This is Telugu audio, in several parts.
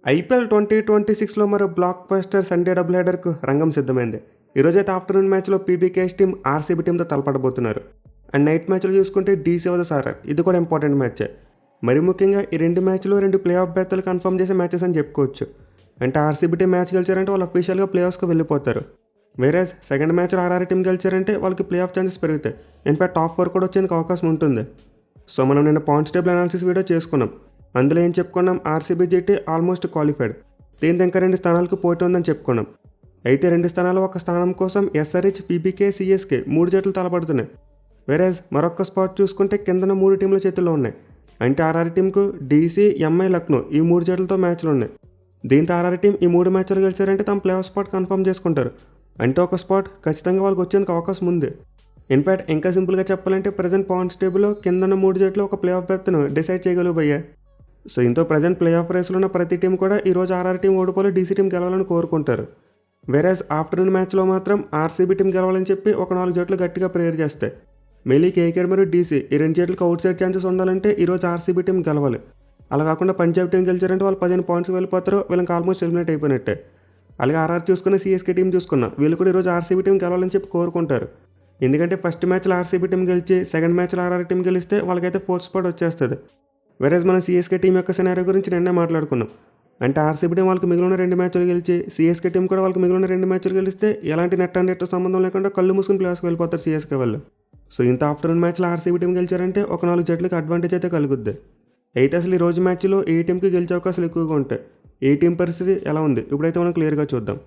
ఐపీఎల్ 2026లో మరో బ్లాక్ బస్టర్ సండే డబుల్ హెడర్కు రంగం సిద్ధమైంది. ఈరోజైతే ఆఫ్టర్నూన్ మ్యాచ్లో పీబీకేఎస్ టీం ఆర్సీబీ టీంతో తలపడబోతున్నారు. అండ్ నైట్ మ్యాచ్లో చూసుకుంటే డీసీ వర్సెస్ ఆర్ఆర్, ఇది కూడా ఇంపార్టెంట్ మ్యాచే. మరి ముఖ్యంగా ఈ రెండు మ్యాచ్లు రెండు ప్లే ఆఫ్ బెర్తలు కన్ఫర్మ్ చేసే మ్యాచెస్ అని చెప్పుకోవచ్చు. అంటే ఆర్సీబీ టీం మ్యాచ్ గెలిచారంటే వాళ్ళు అఫీషియల్గా ప్లే ఆఫ్స్కి వెళ్ళిపోతారు. వేరేజ్ సెకండ్ మ్యాచ్లో ఆర్ఆర్ టీం గెలిచారంటే వాళ్ళకి ప్లే ఆఫ్ ఛాన్సెస్ పెరుగుతాయి. ఇన్ఫాక్ట్ టాప్ 4 కూడా వచ్చేందుకు అవకాశం ఉంటుంది. సో మనం నిన్న పాయింట్స్ టేబుల్ అనాలిసిస్ వీడియో చేసుకున్నాం. అందులో ఏం చెప్పుకున్నాం, ఆర్సీబీ జట్టు ఆల్మోస్ట్ క్వాలిఫైడ్, దీంతో ఇంకా 2 స్థానాలకు పోటీ ఉందని చెప్పుకున్నాం. అయితే 2 స్థానాలు ఒక స్థానం కోసం ఎస్ఆర్హెచ్, పీబీకే, సిఎస్కే 3 జట్లు తలపడుతున్నాయి. వేరేజ్ మరొక స్పాట్ చూసుకుంటే కిందన 3 టీంల చేతుల్లో ఉన్నాయి. అంటే ఆర్ఆర్ టీంకు డీసీ, ఎంఐ, లక్నో ఈ 3 జట్లతో మ్యాచ్లు ఉన్నాయి. దీంతో ఆర్ఆర్ టీం ఈ 3 మ్యాచ్లు గెలిచారంటే తమ ప్లే ఆఫ్ స్పాట్ కన్ఫర్మ్ చేసుకుంటారు. అంటే ఒక స్పాట్ ఖచ్చితంగా వాళ్ళకి వచ్చేందుకు అవకాశం ఉంది. ఇన్ఫాక్ట్ ఇంకా సింపుల్గా చెప్పాలంటే ప్రజెంట్ పాయింట్స్ టేబుల్లో కిందన్న 3 జట్లు ఒక ప్లే ఆఫ్ బెర్త్ను డిసైడ్ చేయగలిగిపోయాయి. సో ఇంతో ప్రజెంట్ ప్లే ఆఫ్ రేస్లో ఉన్న ప్రతి టీం కూడా ఈరోజు ఆర్ఆర్ టీం ఓడిపోయి డీసీ టీం గెలవాలని కోరుకుంటారు. వేరేజ్ ఆఫ్టర్నూన్ మ్యాచ్లో మాత్రం ఆర్సీబీ టీం గెలవాలని చెప్పి ఒక 4 జట్లు గట్టిగా ప్రేయర్ చేస్తాయి. మెయిలీ కేకేఆర్ మరియు డీసీ ఈ 2 జట్లకు అవుట్ సైడ్ ఛాన్సెస్ ఉండాలంటే ఈరోజు ఆర్సీబీ టీం గెలవాలి. అలా కాకుండా పంజాబ్ టీం గెలిచారంటే వాళ్ళు 15 పాయింట్స్కి వెళ్ళిపోతారు, వీళ్ళకి ఆల్మోస్ట్ ఎలిమినేట్ అయిపోయినట్టే. అలాగే ఆర్ఆర్ చూసుకున్న, సిఎస్కే టీం చూసుకున్నా వీళ్ళు కూడా ఈరోజు ఆర్సీబీ టీం గెలవాలని చెప్పి కోరుకుంటారు. ఎందుకంటే ఫస్ట్ మ్యాచ్లో ఆర్సీబీ టీం గెలిచి సెకండ్ మ్యాచ్లో ఆర్ఆర్ టీం గెలిస్తే వాళ్ళకైతే 4th స్పాట్ వచ్చేస్తుంది. వేరేజ్ మనం సిఎస్కే టీం యొక్క సినారియో గురించి నిన్నే మాట్లాడుకున్నాం. అంటే ఆర్సీబీ టీం వాళ్ళకి మిగిలిన 2 మ్యాచ్లు గెలిచి సిఎస్కే టీం కూడా వాళ్ళకి మిగిలిన 2 మ్యాచ్లు గెలిస్తే ఎలాంటి నెట్ అండ్ నెట్ సంబంధం లేకుండా కళ్ళు మూసుకుని ప్లేస్కి వెళ్ళిపోతారు సిఎస్కే వాళ్ళు. సో ఇంత ఆఫ్టర్నూన్ మ్యాచ్లో ఆర్సీబీ టీం గెలిచారంటే ఒక 4 జట్లకు అడ్వాంటేజ్ అయితే కలుగుద్ది. అయితే అసలు ఈ రోజు మ్యాచ్లో ఏ టీంకి గెలిచే అవకాశాలు ఎక్కువగా ఉంటాయి, ఏ టీం పరిస్థితి ఎలా ఉంది ఇప్పుడైతే మనం క్లియర్గా చూద్దాం.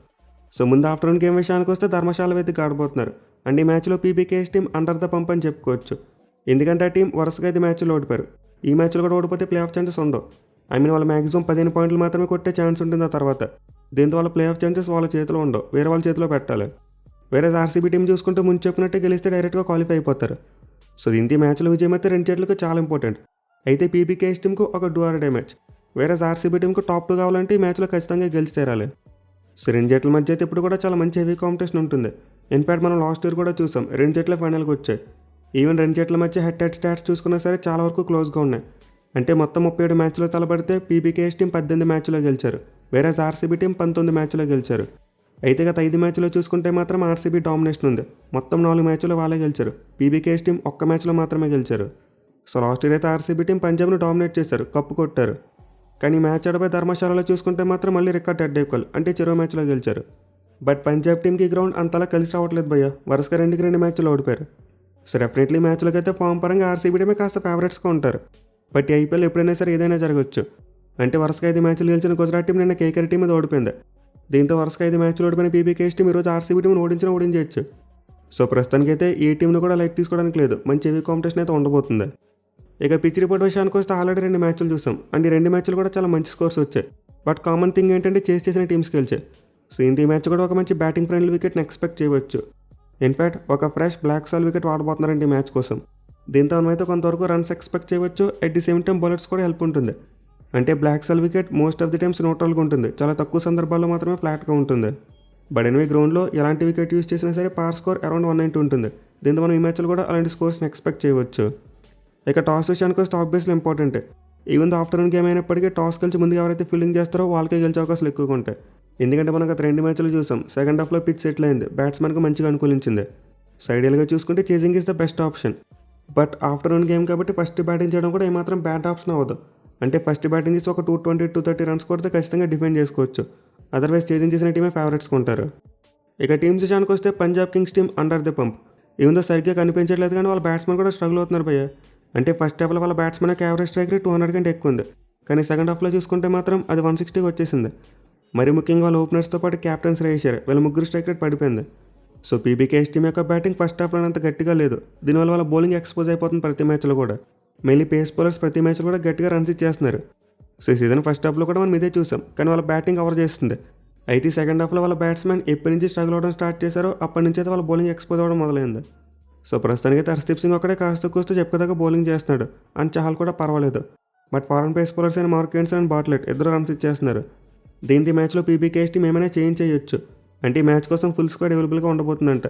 సో ముందు ఆఫ్టర్నూన్ గేమ్ విషయానికి వస్తే ధర్మశాల వెతికి ఆడబోతున్నారు. అండ్ ఈ మ్యాచ్లో PBKS team under the pump అని చెప్పుకోవచ్చు. ఎందుకంటే ఆ టీం వరుసగా 5 మ్యాచ్లు ఓడిపోయారు. ఈ మ్యాచ్లో కూడా ఓడిపోతే ప్లే ఆఫ్ ఛాన్సెస్ ఉండవు. వాళ్ళ మ్యాక్సిమం 15 పాయింట్లు మాత్రమే కొట్టే ఛాన్స్ ఉంటుంది ఆ తర్వాత. దీంతో వాళ్ళ ప్లే ఆఫ్ ఛాన్సెస్ వాళ్ళ చేతిలో ఉండవు, వేరే వాళ్ళ చేతిలో పెట్టాలి. వేరే ఆర్సీబీ టీం చూసుకుంటే ముందు చెప్పినట్టే గెలిస్తే డైరెక్ట్గా క్వాలిఫై అయిపోతారు. సో దీంతో ఈ మ్యాచ్లో విజయం అయితే 2 జట్లకు చాలా ఇంపార్టెంట్. అయితే పీబీకేఎస్ టీంకు ఒక డూ ఆర్ డే మ్యాచ్, వేరే ఆర్సీబీ టీంకు టాప్ 2 కావాలంటే ఈ మ్యాచ్లో ఖచ్చితంగా గెలిచి తీరాలి. సో 2 జట్ల మధ్య అయితే ఇప్పుడు కూడా చాలా మంచి హెవీ కాంపిటీషన్ ఉంటుంది. ఇన్ఫాక్ట్ మనం లాస్ట్ ఇయర్ కూడా చూసాం, 2 జట్ల ఫైనల్కి వచ్చాయి. ఈవెన్ 2 జట్ల మధ్య హెడ్ స్టాట్స్ చూసుకున్నా సరే చాలా వరకు క్లోజ్గా ఉన్నాయి. అంటే మొత్తం 37 మ్యాచ్లో తలపడితే పీబీకేఎస్ టీం 18 మ్యాచ్లో గెలిచారు, వేరే ఆర్సీబీ టీం 19 మ్యాచ్లో గెలిచారు. అయితే గత 5 మ్యాచ్లో చూసుకుంటే మాత్రం ఆర్సీబీ డామినేషన్ ఉంది. మొత్తం 4 మ్యాచ్లో వాళ్ళే గెలిచారు, పీబీకేఎస్ టీం 1 మ్యాచ్లో మాత్రమే గెలిచారు. సో లాస్ట్ ఇయర్ అయితే ఆర్సీబీ టీం పంజాబ్ను డామినేట్ చేశారు, కప్పు కొట్టారు. కానీ మ్యాచ్ ఆడపై ధర్మశాలలో చూసుకుంటే మాత్రం మళ్ళీ రికార్డ్ హెడ్ ఈక్వల్, అంటే చెరో మ్యాచ్లో గెలిచారు. బట్ పంజాబ్ టీంకి గ్రౌండ్ అంతలా కలిసి రావట్లేదు భయ్య, వరుసగా 2 మ్యాచ్లు ఓడిపోయారు. సో డెఫినెట్లీ మ్యాచ్లోకి అయితే ఫామ్ పరంగా ఆర్సీబీ టీమే కాస్త ఫేవరెట్స్గా ఉంటారు. బట్ ఈ ఐపీఎల్ ఎప్పుడైనా సరే ఏదైనా జరగవచ్చు. అంటే వరుసగా 5 మ్యాచ్లు గెలిచిన గుజరాత్ టీం నిన్న కేకేఆర్ టీం మీద ఓడిపోయింది. దీంతో వరుసగా 5 మ్యాచ్లు ఓడిపోయిన పీబీకేఎస్ టీం ఈరోజు ఆర్సీబీ టీంను ఓడించవచ్చు. సో ప్రస్తుతానికైతే ఏ టీంను కూడా లైట్ తీసుకోవడానికి లేదు, మంచి హెవీ కాంపిటీషన్ అయితే ఉండబోతుంది. ఇక పిచ్ రిపోర్ట్ విషయానికి వస్తే ఆల్రెడీ 2 మ్యాచ్లు చూసాం. అండ్ ఈ 2 మ్యాచ్లు కూడా చాలా మంచి స్కోర్స్ వచ్చాయి. బట్ కామన్ థింగ్ ఏంటంటే చేసిన టీమ్స్కి గెలిచాయి. సో ఇంత ఈ మ్యాచ్ కూడా ఒక మంచి బ్యాటింగ్ ఫ్రెండ్లీ వికెట్ని ఎక్స్పెక్ట్ చేయవచ్చు. ఇన్ఫాక్ట్ ఒక ఫ్రెష్ బ్లాక్ సాల్ వికెట్ వాడబోతున్నారండి ఈ మ్యాచ్ కోసం. దీంతో మనమైతే కొంతవరకు రన్స్ ఎక్స్పెక్ట్ చేయవచ్చు. At the same time bowlers కూడా హెల్ప్ ఉంటుంది. అంటే బ్లాక్ సాల్ wicket most of the times న్యూట్రల్గా ఉంటుంది, చాలా తక్కువ సందర్భాల్లో మాత్రమే ఫ్లాట్గా ఉంటుంది. బట్ ఎనివే గ్రౌండ్లో ఎలాంటి వికెట్ యూస్ చేసినా సరే పార్ స్కోర్ అరౌండ్ 190 ఉంటుంది. దీంతో మనం ఈ మ్యాచ్లో కూడా అలాంటి స్కోర్స్ని ఎక్స్పెక్ట్ చేయవచ్చు. ఇక టాస్ విషయానికి వస్తే obviously important. Even afternoon game అయినప్పటికీ టాస్ గెలిచి ముందుగా ఎవరైతే ఫీల్డింగ్ చేస్తారో వాళ్ళకే గెలిచే అవకాశాలు ఎక్కువగా ఉంటాయి. ఎందుకంటే మనం గత 2 మ్యాచ్లు చూసాం, సెకండ్ హాఫ్లో పిచ్ సెటిల్ అయింది, బ్యాట్స్మెన్కి మంచిగా అనుకూలించింది. సో ఐడియల్గా చూసుకుంటే chasing is the best option. But afternoon game కాబట్టి ఫస్ట్ బ్యాటింగ్ చేయడం కూడా ఏమాత్రం బ్యాడ్ ఆప్షన్ అవ్వదు. అంటే ఫస్ట్ బ్యాటింగ్ చేసి ఒక 220-230 రన్స్ కొడితే ఖచ్చితంగా డిఫెండ్ చేసుకోవచ్చు. అదర్వైజ్ చేజింగ్ చేసిన టీమే ఫేవరెట్స్గా ఉంటారు. ఇక టీమ్స్ విషయానికి వస్తే Punjab kings team under the pump. ఈవెందో సరిగ్గా కనిపించట్లేదు కానీ వాళ్ళ బ్యాట్స్మెన్ కూడా స్ట్రగుల్ అవుతున్నారు భయ్య. అంటే ఫస్ట్ హాఫ్లో వాళ్ళ బ్యాట్స్మెన్ యావరేజ్ స్ట్రైక్ రేట్ 200 కంటే ఎక్కువ ఉంది. కానీ సెకండ్ హాఫ్లో చూసుకుంటే మాత్రం అది 160కి వచ్చేసింది. మరి ముఖ్యంగా వాళ్ళ ఓపెనర్స్తో పాటు క్యాప్టెన్స్ రేసారు, వీళ్ళ ముగ్గురు స్ట్రైక్ రేట్ పడిపోయింది. సో పీబీకేఎస్ టీం యొక్క బ్యాటింగ్ ఫస్ట్ హాఫ్లో అంత గట్టిగా లేదు. దీనివల్ల వాళ్ళ బౌలింగ్ ఎక్స్పోజ్ అయిపోతుంది ప్రతి మ్యాచ్లో కూడా. మెయిన్లీ పేస్ బౌలర్స్ ప్రతి మ్యాచ్లో కూడా గట్టిగా రన్స్ ఇచ్చేస్తున్నారు. సో సీజన్ ఫస్ట్ హాఫ్లో కూడా మనం ఇదే చూసాం, కానీ వాళ్ళ బ్యాటింగ్ కవర్ చేస్తుంది. అయితే సెకండ్ హాఫ్లో వాళ్ళ బ్యాట్స్మెన్ ఎప్పటి నుంచి స్ట్రగుల్ అవ్వడం స్టార్ట్ చేశారో అప్పటి నుంచి అయితే వాళ్ళ బౌలింగ్ ఎక్స్పోజ్ అవ్వడం మొదలైంది. సో ప్రస్తుతానికి హర్షదీప్ సింగ్ ఒకటే కాస్త కూస్తూ చెప్పుకోదాకా బౌలింగ్ చేస్తున్నాడు, అండ్ చహల్ కూడా పర్వాలేదు. బట్ ఫారెన్ పేస్ బౌలర్స్ అయిన మార్కెన్స్ అండ్ బాట్లెట్ ఇద్దరు రన్స్ ఇచ్చేస్తున్నారు. దీంతో ఈ మ్యాచ్లో పీబీకేఎస్ టీం ఏమైనా చేంజ్ చేయొచ్చు. అంటే ఈ మ్యాచ్ కోసం ఫుల్ స్క్వాడ్ అవైలబుల్గా ఉండబోతుందంట.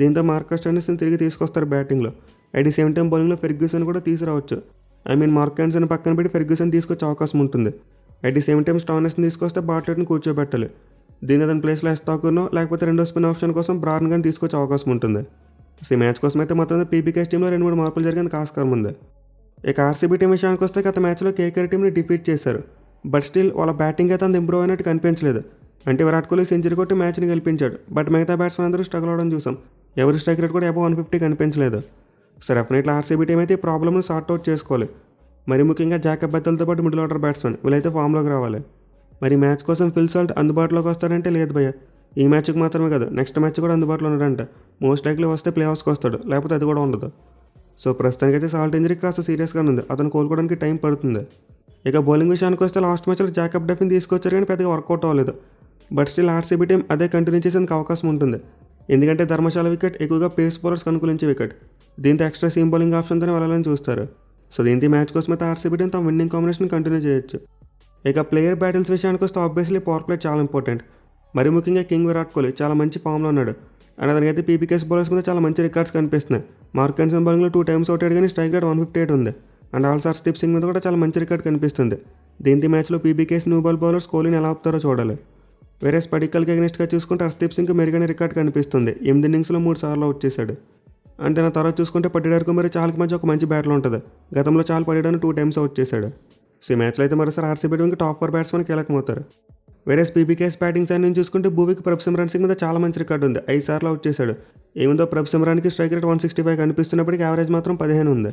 దీంతో మార్కస్ టెన్నిస్ని తిరిగి తీసుకొస్తారు బ్యాటింగ్లో. అట్ ది సేమ్ టైం బౌలింగ్లో ఫెర్గ్యూసన్ కూడా తీసుకురావచ్చు. మార్కెన్స్ని పక్కన పెట్టి ఫెర్గ్యూసన్ తీసుకొచ్చే అవకాశం ఉంటుంది. అట్ ది సేమ్ టైం స్టార్నెస్ని తీసుకొస్తే బాట్లెట్ని కూర్చోబెట్టాలి. దీని అతని ప్లేస్లో ఎస్తాకునో లేకపోతే రెండో స్పిన్ ఆప్షన్ కోసం బ్రాన్ గాని తీసుకొచ్చే అవకాశం ఉంటుంది. సో ఈ మ్యాచ్ కోసం అయితే మొత్తం పీబీకేఎస్ టీంలో 2-3 మార్పులు జరిగేందుకు ఆస్కారం ఉంది. ఇక ఆర్సీబీ టీం విషయానికి వస్తే గత మ్యాచ్లో కేకేఆర్ టీంని డిఫీట్ చేశారు. బట్ స్టిల్ వాళ్ళ బ్యాటింగ్ అయితే అంత ఇంప్రూవ్ అయినట్టు కనిపించలేదు. అంటే విరాట్ కోహ్లీ సెంచరీ కొట్టి మ్యాచ్ని గెలిపించాడు. బట్ మిగతా బ్యాట్స్మెన్ అందరూ స్ట్రగుల్ అవడం చూసాం. ఎవరి స్ట్రైక్ రేట్ కూడా అబౌవ్ 150 కనిపించలేదు. సో డెఫినెట్లీ ఆర్సీబీ టీం అయితే ఈ ప్రాబ్లమ్ని సార్ట్అవుట్ చేసుకోవాలి. మరి ముఖ్యంగా జాకబ్ బెత్తల్తో పాటు మిడిల్ ఆర్డర్ బ్యాట్స్మెన్ వీళ్ళైతే ఫామ్లోకి రావాలి. మరి మ్యాచ్ కోసం ఫిల్ సాల్ట్ అందుబాటులోకి వస్తాడంటే లేదు భయ్య. ఈ మ్యాచ్కి మాత్రమే కాదు, నెక్స్ట్ మ్యాచ్ కూడా అందుబాటులో ఉన్నాడంట. మోస్ట్ లైక్లీ వస్తే ప్లే ఆఫ్స్కి వస్తాడు, లేకపోతే అది కూడా ఉండదు. సో ప్రస్తుతానికైతే సాల్ట్ ఇంజరీ కాస్త సీరియస్గానే ఉంది. అతను కోలుకోవడానికి టైం పడుతుంది. ఇక బౌలింగ్ విషయానికి వస్తే లాస్ట్ మ్యాచ్లో జాకబ్ డఫిన్ తీసుకొచ్చారు కానీ పెద్దగా వర్కౌట్ అవ్వలేదు. బట్ స్టిల్ ఆర్సీబీ టీం అదే కంటిన్యూ చేసేందుకు అవకాశం ఉంటుంది. ఎందుకంటే ధర్మశాల వికెట్ ఎక్కువగా పేస్ బౌలర్స్కి అనుకూలించే వికెట్. దీంతో ఎక్స్ట్రా సీమ్ బౌలింగ్ ఆప్షన్తోనే వెళ్ళాలని చూస్తారు. సో దీంతో మ్యాచ్ కోసం అయితే ఆర్సీబీ టీం తమ విన్నింగ్ కాంబినేషన్ కంటిన్యూ చేయొచ్చు. ఇక ప్లేయర్ బ్యాటిల్స్ విషయానికి వస్తే ఆబ్వియస్లీ పవర్ ప్లే చాలా ఇంపార్టెంట్. మరి ముఖ్యంగా కింగ్ విరాట్ కోహ్లీ చాలా మంచి ఫామ్లో ఉన్నాడు. అండ్ అతనికైతే పీబీకేఎస్ బౌలర్స్ మీద చాలా మంచి రికార్డ్స్ కనిపిస్తున్నాయి. మార్క్ ఆండర్సన్ బౌలింగ్లో 2 times అవుట్ అయ్యాడు కానీ స్ట్రైక్ రేట్ 158 ఉంది. అండ్ ఆల్సో హర్షదీప్ సింగ్ మీద కూడా చాలా మంచి రికార్డ్ కనిపిస్తుంది. దీంతో మ్యాచ్లో పీబీకేఎస్ న్యూ బాల్ బౌలర్స్ కోహ్లీని ఎలా ఆపుతారో చూడాలి. వేరే పడికల్కి అగెనిస్ట్గా చూసుకుంటే హర్షదీప్ సింగ్ మెరుగైన రికార్డ్ కనిపిస్తుంది. 8 innings 3 సార్లు అవుట్ చేశాడు. అంటే నా తర్వాత చూసుకుంటే పట్టిడార్కు మరి చాలాకి మధ్య ఒక మంచి బ్యాట్లో ఉంటుంది. గతంలో చాలా పడిడాను 2 times అవుట్ చేశాడు. సో ఈ మ్యాచ్లో అయితే మరోసారి ఆర్సీబీ టీంకి టాప్ 4 బ్యాట్స్మెన్ కీలకమవుతారు. వేరే పీబీకేఎస్ బ్యాటింగ్ సైడ్ నుంచి చూసుకుంటే భూవికి ప్రభ్ సింగ్ మీద చాలా మంచి రికార్డు ఉంది. 5 సార్లు అవుట్ చేశాడు. ఏముందో ప్రభ్ సిమ్రాన్కి స్ట్రైక్ రేట్ 165 కనిపిస్తున్నప్పటికీ యావరేజ్ మాత్రం 15 ఉంది.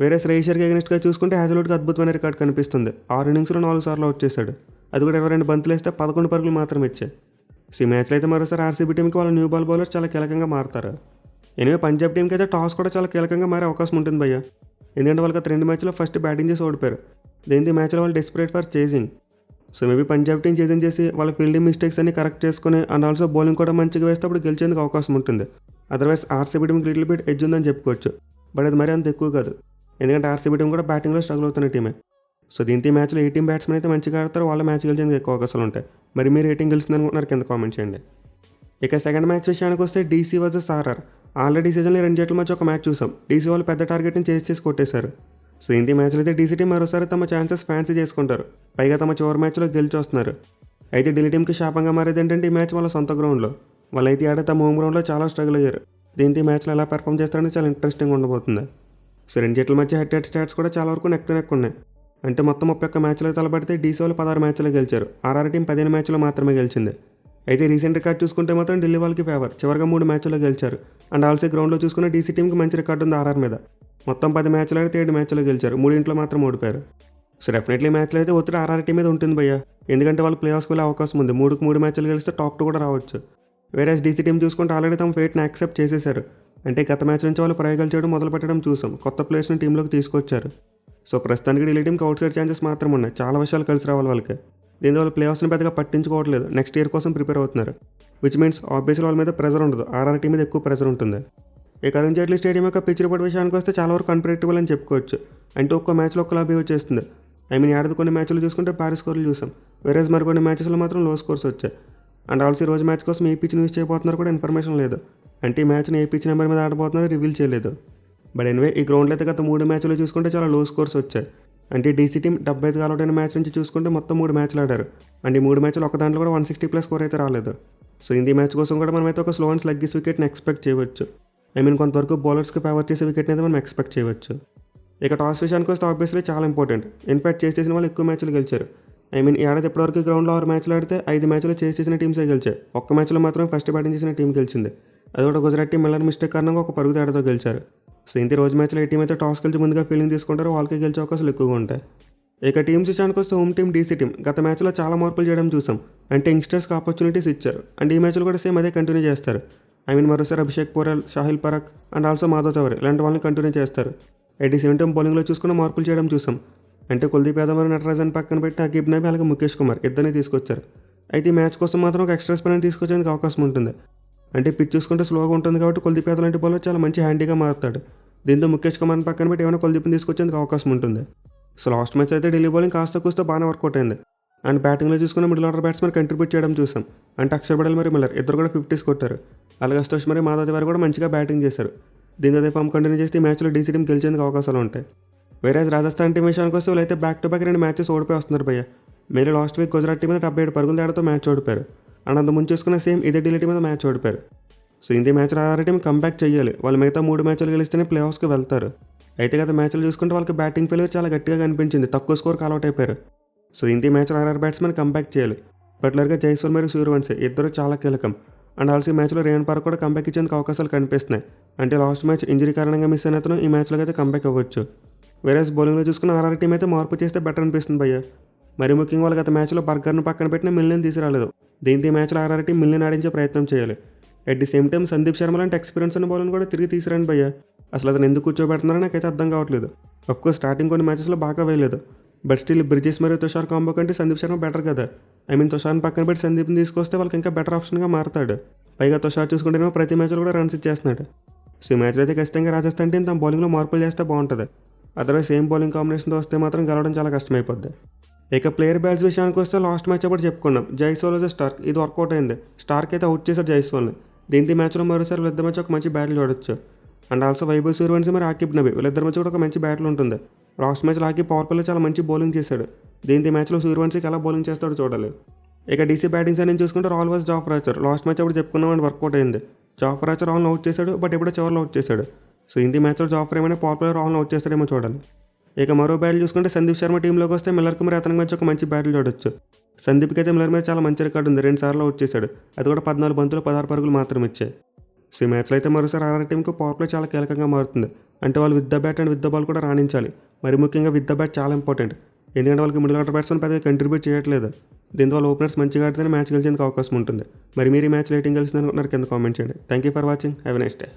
వేరే శ్రేయసర్కి అగెనిస్ట్గా చూసుకుంటే హ్యాజల్వుడ్కి అద్భుతమైన రికార్డు కనిపిస్తుంది. 6 innings 4 సార్లు అవుట్ చేశాడు. అది కూడా 22 బంతులు వేస్తే 11 పరుగులు మాత్రం ఇచ్చాయి. సో ఈ మ్యాచ్లో అయితే మరోసారి ఆర్సీబీ టీంకి వాళ్ళ న్యూ బాల్ బౌలర్స్ చాలా కీలకంగా మారుతారు. ఎనివే పంజాబ్ టీంకి అయితే టాస్ కూడా చాలా కీలకంగా మారే అవకాశం ఉంటుంది భయ్య. ఎందుకంటే వాళ్ళకి 2 మ్యాచ్లో ఫస్ట్ బ్యాటింగ్ చేసి ఓడిపోయారు. దీంతో మ్యాచ్లో వాళ్ళు desperate for chasing. So maybe Punjab team chasing చేసి వాళ్ళ ఫీల్డింగ్ మిస్టేక్స్ అన్ని కరెక్ట్ చేసుకుని అండ్ ఆల్సో బౌలింగ్ కూడా మంచిగా వేస్తే అప్పుడు గెలిచేందుకు అవకాశం ఉంటుంది. అదర్వైజ్ ఆర్సీబీ టీంకి లిటిల్ బిట్ ఎడ్జ్ ఉందని చెప్పుకోవచ్చు. బట్ అది మరీ అంత ఎక్కువ కాదు. ఎందుకంటే ఆర్సీబీ టీం కూడా బ్యాటింగ్లో స్ట్రగుల్ అవుతున్న టీమే. సో దీంతో మ్యాచ్లో ఏ టీం బ్యాట్స్మెన్ అయితే మంచిగా ఆడతారో వాళ్ళ మ్యాచ్ గెలిచేందుకు ఎక్కువ అవకాశాలు ఉంటాయి. మరి మీరు ఏ టీం గెలుస్తుంది అనుకుంటున్నారు కింద కామెంట్ చేయండి. ఇక సెకండ్ మ్యాచ్ విషయానికి వస్తే డీసీ వర్సెస్ ఆర్ఆర్. ఆల్రెడీ సీజన్లో 2 జట్ల మధ్య ఒక మ్యాచ్ చూసాం. డీసీ వాళ్ళు పెద్ద టార్గెట్ని చేసి కొట్టేశారు. సో ఇంటి మ్యాచ్లో అయితే డీసీ టీం మరోసారి తమ ఛాన్సెస్ ఫ్యాన్సీ చేసుకుంటారు. పైగా తమ చివరి మ్యాచ్లో గెలిచి వస్తున్నారు. అయితే ఢిల్లీ టీంకి శాపంగా మారేది ఏంటంటే ఈ మ్యాచ్ వాళ్ళ సొంత గ్రౌండ్లో. వాళ్ళైతే ఆడే తమ హోమ్ గ్రౌండ్లో చాలా స్ట్రగుల్ అయ్యారు. దీంతో ఈ మ్యాచ్లో ఎలా పెర్ఫామ్ చేస్తారని చాలా ఇంట్రెస్టింగ్ ఉండబోతుంది. సో 2 జట్ల మధ్య హెడ్ స్టాట్స్ కూడా చాలా వరకు నెక్ టు నెక్ ఉన్నాయి. అంటే మొత్తం 31 మ్యాచ్లో తలపడితే డీసీ వాళ్ళు 16 మ్యాచ్లో గెలిచారు. ఆర్ఆర్ టీం 15 మ్యాచ్లో మాత్రమే గెలిచింది. అయితే రీసెంట్ రికార్డ్ చూసుకుంటే మాత్రం ఢిల్లీ వాళ్ళకి ఫేవర్. చివరిగా 3 మ్యాచ్లో గెలిచారు. అండ్ ఆల్సో గ్రౌండ్లో చూసుకున్న డీసీ టీంకి మంచి రికార్డు ఉంది ఆర్ఆర్ మీద. మొత్తం 10 మ్యాచ్లు ఆడితే 7 మ్యాచ్లో గెలిచారు. 3 మాత్రం ఓడిపోయారు. సో డెఫినెట్లీ మ్యాచ్లో అయితే ఒత్తిడి ఆర్ఆర్ టీం మీద ఉంటుంది భయ్య. ఎందుకంటే వాళ్ళు ప్లే ఆఫ్స్కి వెళ్ళే అవకాశం ఉంది. 3 మ్యాచ్లు గెలిస్తే టాప్ 2 కూడా రావచ్చు. వేరే డీసీ టీం చూసుకుంటే ఆల్రెడీ తమ ఫేట్ని యాక్సెప్ట్ చేసేశారు. అంటే గత మ్యాచ్ నుంచి వాళ్ళు ప్రయోగాలు చేయడం మొదలు పెట్టడం చూసాం. కొత్త ప్లేయర్స్ని టీంలోకి తీసుకొచ్చారు. సో ప్రస్తుతానికి ఢిల్లీ టీంకి అవుట్ సైడ్ ఛాన్సెస్ మాత్రం ఉన్నాయి. చాలా విషయాలు కలిసి రావాలి వాళ్ళకి. దీని వల్ల ప్లే ఆఫ్స్ని పెద్దగా పట్టించుకోవట్లేదు. నెక్స్ట్ ఇయర్ కోసం ప్రిపేర్ అవుతున్నారు. విచ్ మీన్స్ ఆబ్వియస్లీ వాళ్ళ మీద ప్రెజర్ ఉండదు. ఆర్ఆర్ టీం మీద ఎక్కువ ప్రెజర్ ఉంటుంది. ఈ అరుణ్ జైట్లీ స్టేడియం యొక్క పిచ్ రిపోర్ట్ విషయానికి వస్తే చాలా వరకు అన్ప్రెడిక్టబుల్ అని చెప్పుకోవచ్చు. అంటే ఒక్క మ్యాచ్లో ఒక్కలా బిహేవ్ చేస్తుంది. ఆడది కొన్ని మ్యాచ్లు చూసుకుంటే భారీ స్కోర్లు చూసాం. వేరేజ్ మరికొన్ని మ్యాచెస్లో మాత్రం లో స్కోర్స్ వచ్చాయి. అండ్ ఆల్సో ఈ రోజు మ్యాచ్ కోసం ఏ పిచ్ని యూజ్ చేయబోతున్నారు కూడా ఇన్ఫర్మేషన్ లేదు. అంటే ఈ మ్యాచ్ని ఏ పిచ్ నెంబర్ మీద ఆడబోతున్నారో రివీల్ చేయలేదు. బట్ ఎనివే ఈ గ్రౌండ్లో అయితే గత 3 మ్యాచ్లు చూసుకుంటే చాలా లో స్కోర్స్ వచ్చాయి. అంటే డీసీ టీం 75 అవుట్ అయిన మ్యాచ్ నుంచి చూసుకుంటే మొత్తం 3 మ్యాచ్లు ఆడారు. అండ్ ఈ 3 మ్యాచ్లు ఒక దాంట్లో కూడా 160+ స్కోర్ అయితే రాలేదు. సో ఈ మ్యాచ్ కోసం కూడా మనమైతే ఒక స్లో అండ్ స్లగ్గిస్ వికెట్ని ఎక్స్పెక్ట్ చేయవచ్చు. కొంతవరకు బౌలర్స్కి ఫేవర్ చేసే వికెట్ని అయితే మనం ఎక్స్పెక్ట్ చేయవచ్చు. ఇక టాస్ విషయానికి వస్తే ఆబ్వియస్లీ చాలా ఇంపార్టెంట్. ఇన్ఫాక్ట్ చేసిన వాళ్ళు ఎక్కువ మ్యాచ్లు గెలిచారు. ఈ ఏడాది ఇప్పటివరకు గ్రౌండ్లో 6 మ్యాచ్లు ఆడితే 5 మ్యాచ్లు చేసిన టీమ్సే గెలిచాయి. ఒక్క మ్యాచ్లో మాత్రమే ఫస్ట్ బ్యాటింగ్ చేసిన టీం గెలిచింది. అది కూడా గుజరాత్ టీం మిల్లర్ మిస్టేక్ కారణంగా ఒక పరుగు తేడాతో గెలిచారు. సో ఇంత రోజు మ్యాచ్లో ఏ టీం అయితే టాస్ గెలిచి ముందుగా ఫీల్డింగ్ తీసుకుంటారో వాళ్ళకి గెలిచే అవకాశాలు ఎక్కువగా ఉంటాయి. ఇక టీమ్స్ విషయానికి వస్తే హోమ్ టీం డీసీ టీం గత మ్యాచ్లో చాలా మార్పులు చేయడం చూసాం. అంటే యంగ్స్టర్స్కి ఆపర్చునిటీస్ ఇచ్చారు. అండ్ ఈ మ్యాచ్లో కూడా సేమ్ అదే కంటిన్యూ చేస్తారు. మరోసారి అభిషేక్ పోరెల్, షాహిల్ పరాక్ అండ్ ఆల్సో మాధవ్ చౌరి ఇలాంటి వాళ్ళని కంటిన్యూ చేస్తారు. 87 బౌలింగ్లో చూసుకున్న మార్పులు చేయడం చూసాం. అంటే కుల్దీప్ యాదవ్ మరియు నటరాజన్ పక్కన పెట్టి అకీబ్ నబీ అలాగే ముఖేష్ కుమార్ ఇద్దరిని తీసుకొచ్చారు. అయితే ఈ మ్యాచ్ కోసం మాత్రం ఒక ఎక్స్ట్రా స్పిన్నర్ని తీసుకొచ్చేందుకు అవకాశం ఉంటుంది. అంటే పిచ్ చూసుకుంటే స్లోగా ఉంటుంది కాబట్టి కుల్దీప్ యాదవ్ లాంటి బౌలర్ చాలా మంచి హ్యాండీగా మారుతాడు. దీంతో ముఖేష్ కుమార్ని పక్కన పెట్టి ఏమైనా కుల్దీప్ని తీసుకొచ్చేందుకు అవకాశం ఉంటుంది. సో లాస్ట్ మ్యాచ్ అయితే ఢిల్లీ బౌలింగ్ కాస్త కూస్తో బాగానే వర్కౌట్ అయింది. అండ్ బ్యాటింగ్లో చూసుకున్న మిడిల్ ఆర్డర్ బ్యాట్స్మెన్ కంట్రిబ్యూట్ చేయడం చూసాం. అంటే అక్షర్ పటేల్ మరియు మిల్లర్ ఇద్దరు కూడా 50s కొట్టారు. అలాగే అస్తోష్ మరియు మాధవ్ తివారీ కూడా మంచిగా బ్యాటింగ్ చేశారు. దీంతో అదే ఫామ్ కంటిన్యూ చేస్తే ఈ మ్యాచ్లో డీసీ టీం గెలిచేందుకు అవకాశాలు ఉంటాయి. వేరే రాజస్థాన్ టీం విషయానికి వస్తే వీళ్ళైతే బ్యాక్ టు బ్యాక్ 2 మ్యాచెస్ ఓడిపోయి వస్తున్నారు భయ్య. మీరు లాస్ట్ వీక్ గుజరాత్ టీం మీద 77 పరుగుల తేడాతో మ్యాచ్ ఓడిపారు. అండ్ అంత ముందు చూసుకున్న సేమ్ ఇదే ఢిల్లీ టీం మీద మ్యాచ్ ఓడిపారు. సో ఇంత మ్యాచ్లో ఆర్ఆర్ టీం కంబ్యాక్ చేయాలి. వాళ్ళు మిగతా 3 మ్యాచ్లు గెలిస్తేనే ప్లే ఆఫ్స్కి వెళ్తారు. అయితే గత మ్యాచ్లు చూసుకుంటే వాళ్ళకి బ్యాటింగ్ ఫెయిల్యూర్ చాలా గట్టిగా కనిపించింది. తక్కువ స్కోర్ అవుట్ అయిపోయారు. సో ఇంత మ్యాచ్లో ఆర్ఆర్ బ్యాట్స్మెన్ కంబ్యాక్ చేయాలి. పర్టికులర్గా జైస్వాల్ మరియు సూర్యవంశీ ఇద్దరు చాలా కీలకం. అండ్ ఆల్సీ మ్యాచ్లో రేవన్ పరాగ్ కూడా కంబ్యాక్ ఇచ్చేందుకు అవకాశాలు కనిపిస్తున్నాయి. అంటే లాస్ట్ మ్యాచ్ ఇంజరీ కారణంగా మిస్ అయిన అతను ఈ మ్యాచ్లోకి అయితే కంబ్యాక్ అవ్వచ్చు. వేరేస్ బౌలింగ్లో చూసుకున్న ఆర్ఆర్ టీం అయితే మార్పు చేస్తే బెటర్ అనిపిస్తుంది భయ్య. మరి ముఖ్యంగా వాళ్ళు గత మ్యాచ్లో బర్గర్ను పక్కన పెట్టిన మిల్లిని తీసుకురాలేదు. దీంతో ఈ మ్యాచ్లో ఆర్ఆర్ టీం మిల్లిని ఆడించే ప్రయత్నం చేయాలి. At the same time Sandeep Sharma లాంటి ఎక్స్పీరియన్స్ ఉన్న బౌలింగ్ కూడా తిరిగి తీసుకురండి భయ్య. అసలు అతను ఎందుకు కూర్చోబెడుతున్నారో నాకైతే అర్థం కావట్లేదు. అఫ్కోర్స్ స్టార్టింగ్ కొన్ని మ్యాచెస్లో బాగా వేయలేదు. బట్ స్టిల్ బ్రిజెస్ మరియు తుషార్ కాంబో కంటే సందీప్ శర్మ బెటర్ కదా. తుషార్ని పక్కన పెట్టి సందీప్ని తీసుకొస్తే వాళ్ళకి ఇంకా బెటర్ ఆప్షన్గా మారుతాడు. పైగా తుషార్ చూసుకుంటేనేమో ప్రతి మ్యాచ్లో కూడా రన్స్ ఇచ్చేస్తున్నాడు. సో ఈ మ్యాచ్లో అయితే ఖచ్చితంగా రాజస్థాన్ టీం తమ బౌలింగ్లో మార్పులు చేస్తే బాగుంటుంది. అదర్వైజ్ సేమ్ బౌలింగ్ కాంబినేషన్తో వస్తే మాత్రం గెలవడం చాలా కష్టమైపోద్ది. ఇక ప్లేయర్ బ్యాట్స్ విషయానికి వస్తే లాస్ట్ మ్యాచ్ అప్పుడు చెప్పుకున్నాం. జైస్వాల్ వర్సెస్ స్టార్క్ ఇది వర్కౌట్ అయింది. స్టార్క్ అయితే అవుట్ చేశారు జైస్వాల్ని. దీంతో ఈ మ్యాచ్లో మరోసారి వీళ్ళిద్దరి మధ్య ఒక మంచి బ్యాటిల్ చూడొచ్చు. అండ్ ఆల్సో వైభవ్ సూర్యవంశీ మరి ఆకిబ్ నబీ వీళ్ళిద్దరి మధ్య కూడా ఒక మంచి బ్యాటిల్ ఉంటుంది. లాస్ట్ మ్యాచ్లో ఆకిబ్ పవర్ ప్లేలో చాలా మంచి బౌలింగ్ చేశాడు. దీంతో ఈ మ్యాచ్లో సూర్యవంశీకి ఎలా బౌలింగ్ చేస్తాడో చూడాలి. ఇక డీసీ బ్యాటింగ్స్ అని చూసుకుంటే Rahul vs Jofra Archer last match అప్పుడు చెప్పుకున్నాం అండ్ వర్కౌట్ అయింది. జాఫర్ ఆర్చర్ రాల్ని అవుట్ చేశాడు. బట్ ఎప్పుడో చివరిలో అవుట్ చేశాడు. సో ఇంది మ్యాచ్లో జాఫర్ ఏమైనా పవర్ ప్లేలో రాల్ని అవుట్ చేస్తాడేమో చూడాలి. ఇక మరో బ్యాటిల్ చూసుకుంటే సందీప్ శర్మ టీంలోకి వస్తే మిల్లర్కి మరి అతనికి మధ్య ఒక మంచి బ్యాటిల్ చూడొచ్చు. సందీప్కి అయితే మిల్లర్ మీద చాలా మంచి రికార్డు ఉంది. 2 సార్లు అవుట్ చేశాడు. అది కూడా 14 బంతులు 16 పరుగులు మాత్రం ఇచ్చాయి. సో ఈ మ్యాచ్లో అయితే మరోసారి ఆర్ఆర్ టీంకు పవర్ ప్లే చాలా కీలకంగా మారుతుంది. అంటే వాళ్ళు with the bat and with the ball కూడా రాణించాలి. మరి ముఖ్యంగా విత్ ద బ్యాట్ చాలా ఇంపార్టెంట్. ఎందుకంటే వాళ్ళకి మిడిల్ ఆర్డర్ బ్యాట్స్మెన్ పెద్దగా కంట్రిబ్యూట్ చేయట్లేదు. దీంతో వాళ్ళ ఓపెనర్స్ మంచిగా ఆడితేనే మ్యాచ్ గెలిచేందుకు అవకాశం ఉంటుంది. మరి మీరు ఈ మ్యాచ్ రేటింగ్ గెలిచింది అనుకుంటున్నారు కింద కామెంట్ చేయండి. Thank you for watching. Have a nice day.